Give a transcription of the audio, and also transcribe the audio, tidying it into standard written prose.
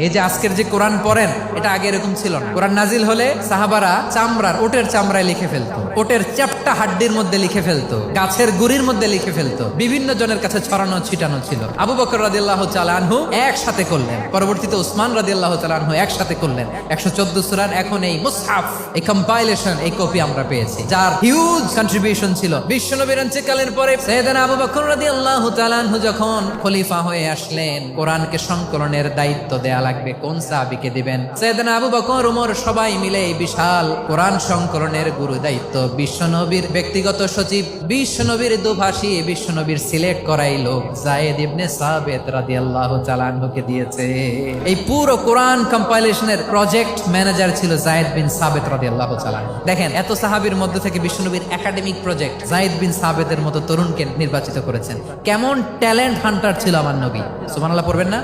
এই যে আজকের যে কোরআন পড়েন এটা আগে এরকম ছিল না। কোরআন নাজিল হলে সাহাবারা ওটের চামড়ায় লিখে ফেলতো, ওটের চ্যাপ্টা হাড্ডির মধ্যে লিখে ফেলতো, গাছের গুড়ির মধ্যে লিখে ফেলতো, বিভিন্ন জনের কাছে ছড়ানো ছিটানো ছিল। আবু বকর রাদিয়াল্লাহু তাআলা আনহু একসাথে করলেন, পরবর্তীতে উসমান রাদিয়াল্লাহু তাআলা আনহু একসাথে করলেন। 114 সূরার এখন এই মুসহাফ, এই কম্পাইলেশন, এই কপি আমরা পেয়েছি, যার হিউজ কন্ট্রিবিউশন ছিল। বিশ্বনবীর ইন্তেকালের পরে সাইয়েদনা আবু বকর রাদিয়াল্লাহু তাআলা আনহু যখন খলিফা হয়ে আসলেন, কোরআনকে সংকলনের দায়িত্ব দেয়া লাগবে, কোন সাহাবীকে দিবেন? সাইয়েদনা আবু বকর, ওমর সবাই মিলে এই বিশাল কোরআন সংকলনের গুরু দায়িত্ব বিশ্বনবীর ব্যক্তিগত সচিব, বিশ্বনবীর দুভাষী, বিশ্বনবীর সিলেক্ট করাই লোক যায়েদ ইবনে সাবিত রাদিয়াল্লাহু তাআলা আনহুকে দিয়েছে। এই পুরো কোরআন কম্পাইলেশনের প্রজেক্ট ম্যানেজার ছিল যায়েদ বিন সাবিত রাদিয়াল্লাহু তাআলা। দেখেন, এত সাহাবীর মধ্যে থেকে বিশ্বনবীর একাডেমিক প্রজেক্ট যায়েদ বিন সাবিতের মতো তরুণকে নির্বাচিত করেছেন। কেমন ট্যালেন্ট হান্টার ছিল আমার নবী, সুবহানাল্লাহ পড়বেন না?